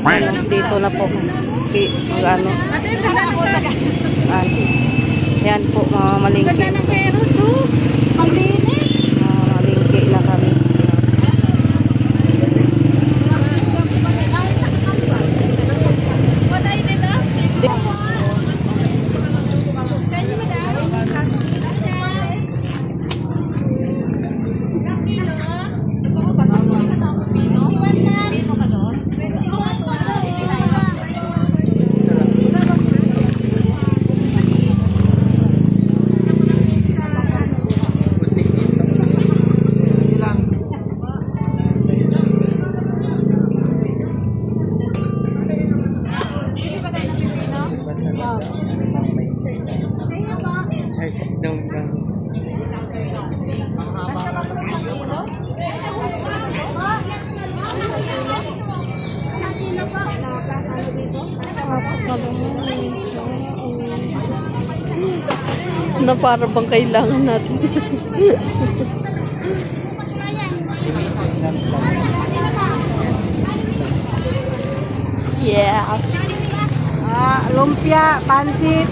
Dito na po. Mag-ano. Yan po, mga malingki. Ganda ng carrots, oh. Ang linis. Malingki na kami. Na para bang kailangan natin. Yes. Lumpia, pansit,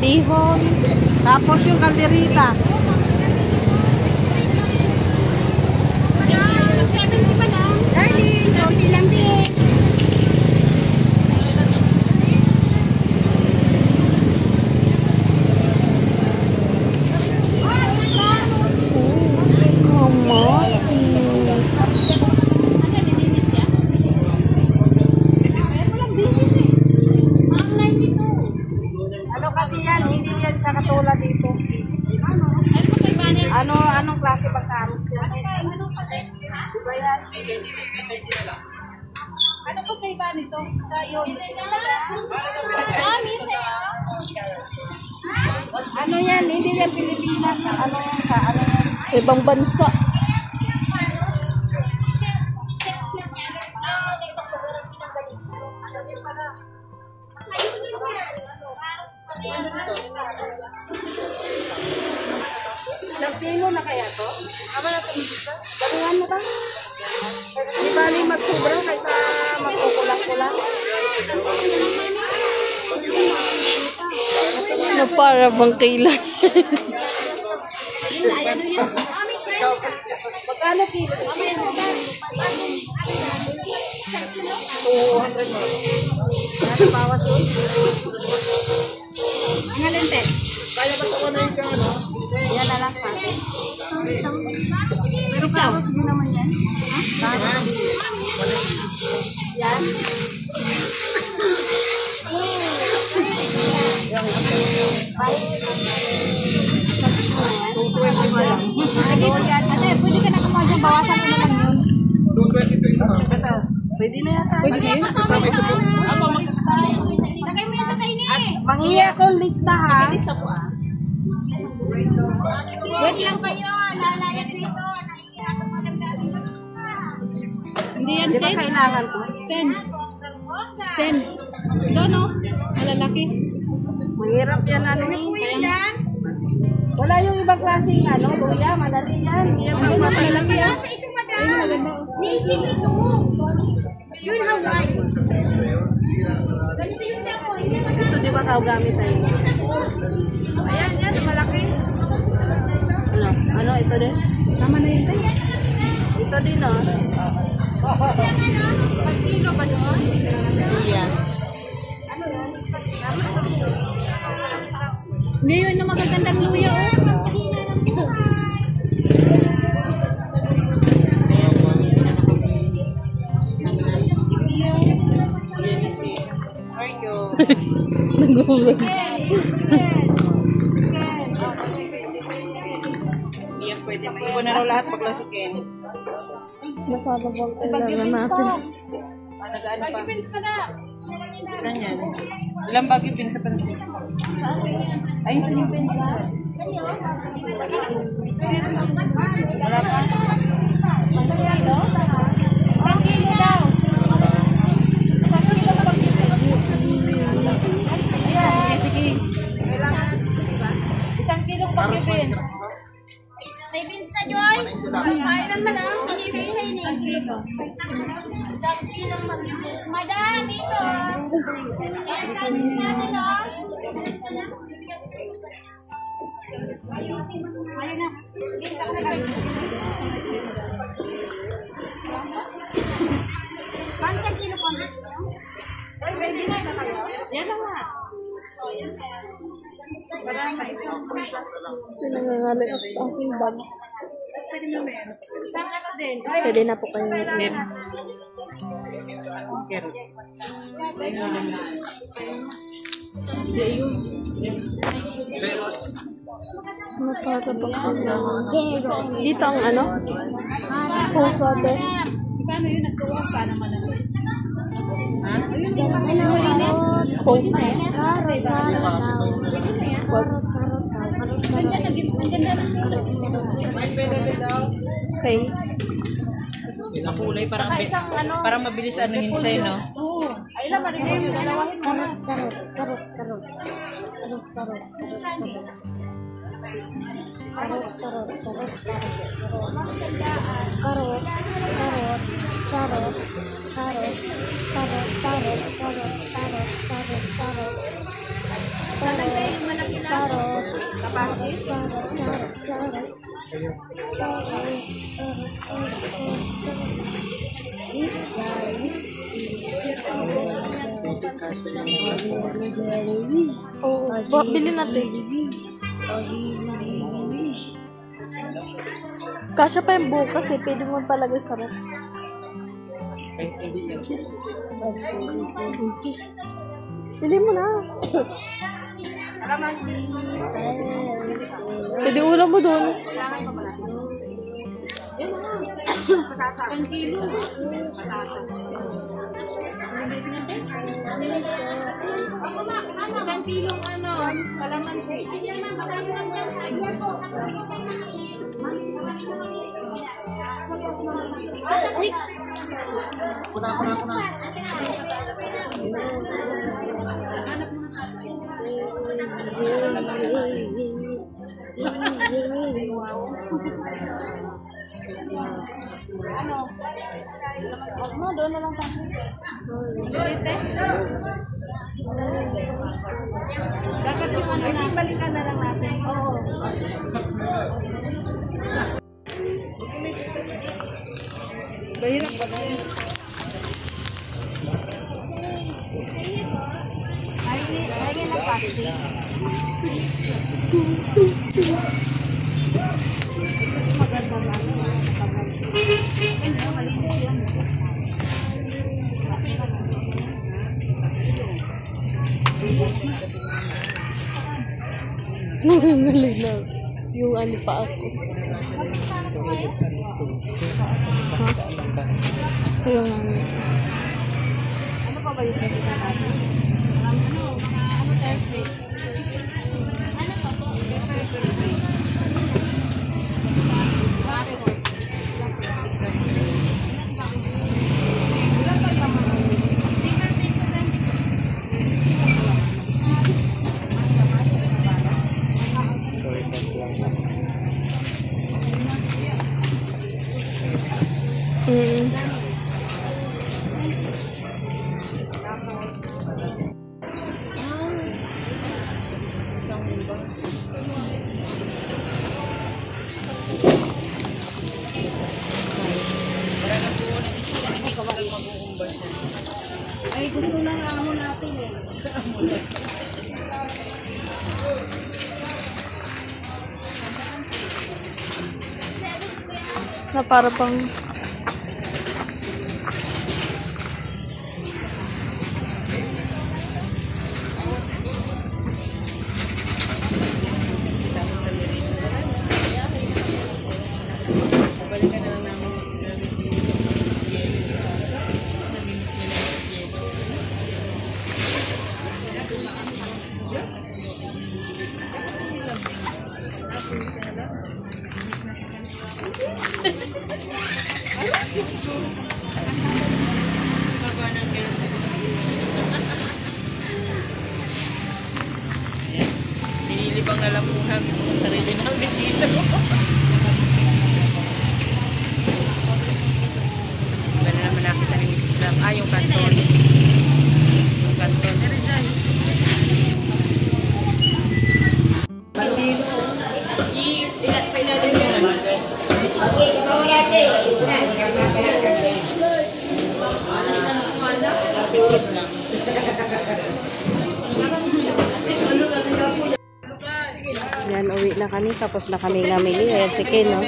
bihon, tapos yung kalderita. Anong klase ba karot? Ano po kayo ba nito? Sa yun? Ano yan? Hindi yan Pilipinas. Ano yan sa? Ano yan? Ibang bansa. Ilang kilo na kaya to? Aba na ito. Daluhan na ba? Di bali magsubra kaysa magkukulang-kulang. Na para bang kailan? Magkano kilo? 200 mo. Ano bawas yun? Ang alente? Kaya ba sa na yung ano? Yan na lang sa atin. Pero karos din naman yan. Yan. Ate, pwede ka na kumuha dyan. Bawasan ko na lang yun. 220. Ito. Pwede na yata. Pwede din? Kasama ito po. Lagay mo yan sa kainin eh. Mangiya akong lista ha. Lista po ah. Wait lang kayo. Lalayas dito. Hindi yan, Di ba Sen? kailangan ko? Sen. Sen. Doon o. Malalaki. Mahirap yan ano. Kaya Wala yung ibang klaseng ano. Luya, madali yan. ang doon o, malalaki ah. Ito, madam. Ayun, maganda o. Native ito. Yun, Hawaii. Ganito yung sako. Hindi madam. Ito di ba gamit tayo? Ayan, yan. Malaki. Ano? Ano? Ito din? Tama na yun tayo. Ito din oh. Pag-kilo ba doon? Yan. Hindi yun na magagandang luya o. Nagulog. Iwan na raw lahat paglasukin. Napapabang kailangan natin. Nagaan pa. Ilan yan? Ilang bagay pin sa pansin? Ayun sa yung pin sa? Wala pa? Isang kilo daw. Ayan, sige. Isang kilong pag-ibin. May beans na, Joy? Kailan ba lang? Sinibay sa ini. Isang kilo. Isang kilong mag-beans. Madam! Yan lang nga. Pinangangalay ang aking bag. Saan ka na din? Pwede na po kayo mem. Dito ang ano? Kung sabi. Paano yun nagkawa? Paano man naman? Ha? Kung okay. Kulay parang mabilis ano hintay, no? Oo. Ay lang, marimay yung dalawahin mo. Oh, bilhin natin. Kasya pa yung bukas eh. Pwede mo palagay sa ref. Bilhin mo na. Pwede ulam mo doon. Isang kilong ano, kalamansi. Ano? Huwag mo, doon na lang pa. Dapat yung ano na, balikan na lang natin. Oo. Mahirap ba na yun? Lagyan ng plastic. Maganda ba? Hindi, malinis yun. Nangangalay na. Yung ano pa ako. Ha? Yung Ano pa ba yung pwede na natin? Ano Thursday? Ano pa po? Ay, gusto lang amo natin eh. na para pang Balikan na lang namin. Binilibang na lang po namin yung sarili namin dito. Wala naman nakita ni Mrs. Lam. Yung kanton. Yan, uwi na kami. Tapos na kami namili. Ayan si Ken, no?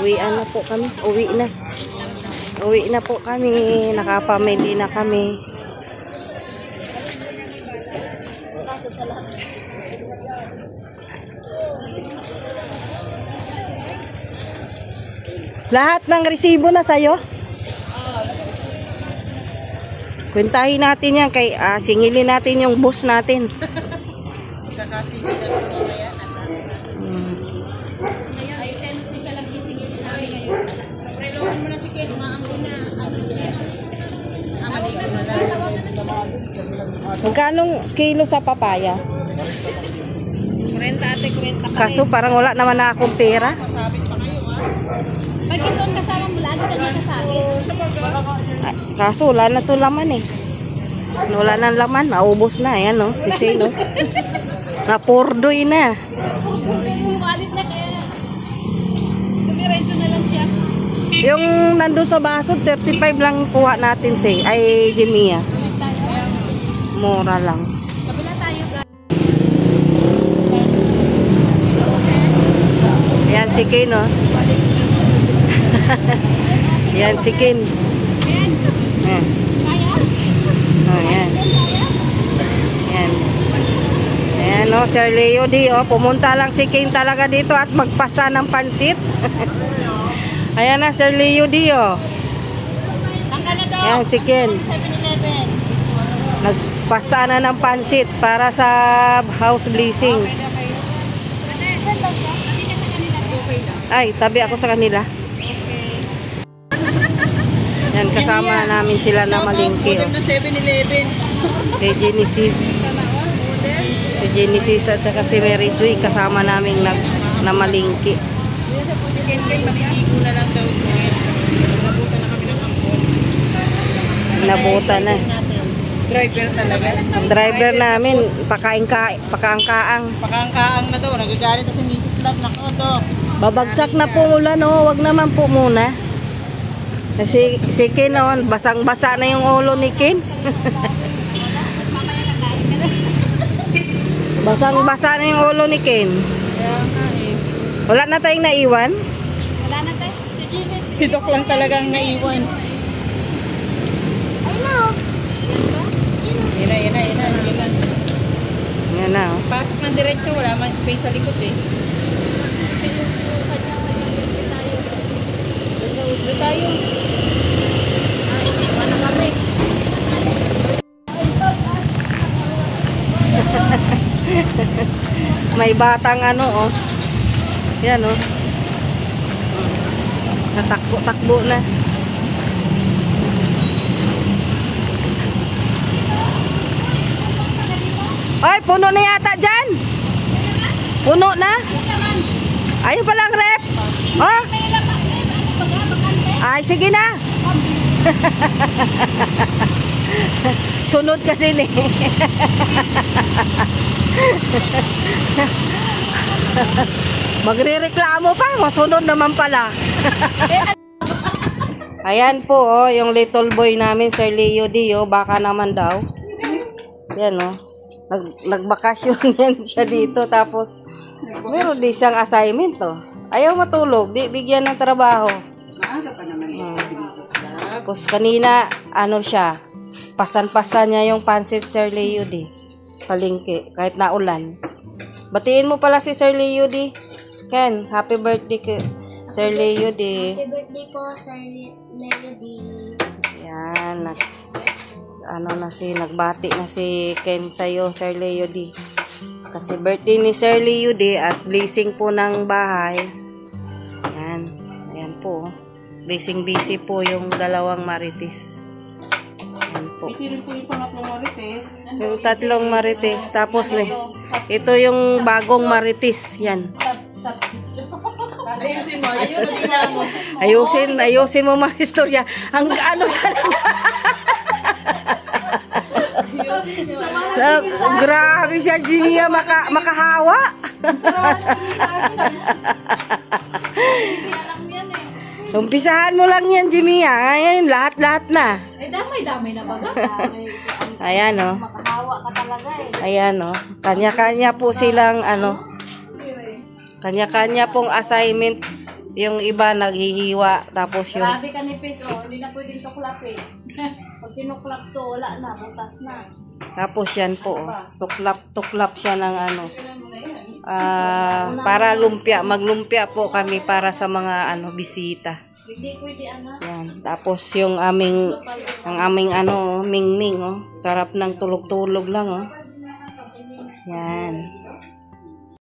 Uwi na po kami. Uwi na. Uwi na po kami. Nakapamili na kami. Lahat ng resibo na sa'yo? Kwentahin natin yan. Kay, singilin natin yung boss natin. Ay, 10 isa lang sisingilin namin ngayon. Prelohan mo na si Ken, maampo na. Magkanong kilo sa papaya? 40 ate, 40 pa. Kaso parang wala naman na akong pera. Pag ito ang kasama mo, lagi ka dito sa akin. Kaso wala na to laman eh. Wala na laman, naubos na. Ayan no, sisi no. Napurdoy na. Yung wallet na kaya. Dumiretso na lang siya. Yung nandun sa baso, 35 lang kuha natin say. Ay, Jimia. Mura lang. Kabila tayo. Ayan si Ken no. Ayan si Ken. Ken, Ayan. kaya? Oh, ayan. Ayan. Ayan o, Sir Leo di o. Pumunta lang si Ken talaga dito at magpasa ng pansit. Ayan na, Sir Leo di o. Ayan si Ken. 7-Eleven. Nagpasa na ng pansit para sa house blessing. Hindi ka sa kanila. Okay lang. Ay, tabi ako sa kanila. Yan, kasama namin sila na malingki. Modem na 7-Eleven. Kay Genesis. Kay Genesis at saka si Mary Joy, kasama namin na malingki. Ken, maliligo na lang daw ito. Nabutan na kami ng angkol. Nabutan na. Driver talaga. Ang driver namin, pakaangkaang. Pakangkaang na to. Nagagalit na si Mrs. Love. Nako to. Babagsak na po ulan, oh. Wag naman po muna. Kasi si Ken, oh, basang-basa na yung ulo ni Ken. Mamaya kakain ka na. Basang-basa na yung ulo ni Ken. Kaya nga eh. Wala na tayong naiwan. Wala na tayo. Si Jimmy. Si Doc lang talagang naiwan. Ay na. Yan na. Yan na, oh. Pasok ng diretso. Wala man space sa likod eh. Uslo tayo. Ano kami? May batang ano, oh. Yan, oh. Tatakbo-takbo na. Ay, puno na yata dyan. Puno na. Ayun palang rep. Oh. Ay, sige na. Sunod kasi ni. Magrereklamo pa, masunod naman pala. Ayan po, oh, yung little boy namin, Sir Leo Dio, baka naman daw. Yan, oh. Nagbakasyon yan siya dito, tapos meron din siyang assignment, oh. Ayaw matulog, di bigyan ng trabaho. Maaga pa naman eh. Tapos kanina, ano siya, pasan-pasan niya yung pansit, Sir Leo Di. Palingki, kahit naulan. Batiin mo pala si Sir Leo Di. Ken, happy birthday Sir Leo Di. Happy birthday po, Sir Leo D. Yan, nagbati na si Ken sa'yo, Sir Leo Di. Kasi birthday ni Sir Leo Di at blessing po ng bahay. Yan, ayan po. Busy po yung dalawang marites. Yan po. Busy rin po yung pangatlong marites. Yung tatlong marites. Tapos ito yung bagong marites. Yan. Ayusin mo. Ayusin mo mga istorya. Ang ano talaga. Grabe siya, Jimia, makahawa. Umpisahan mo lang yan, Jimmy. Ayan, lahat-lahat na. Eh, damay-damay na baga. Ayan, oh. Makahawa ka talaga eh. Ayan, oh. Kanya-kanya po silang, kanya-kanya pong assignment. Yung iba naghihiwa. Tapos yung... Grabe ka ni Pis, oh. Hindi na pwedeng tuklap eh. Pag tinuklap to, wala na. Butas na. Tapos yan po, oh. Tuklap siya ng para lumpia. Maglumpia po kami para sa mga bisita. Hindi pwede, anak. Yan. Tapos yung aming mingming, oh. Sarap ng tulog-tulog lang, oh. Yan.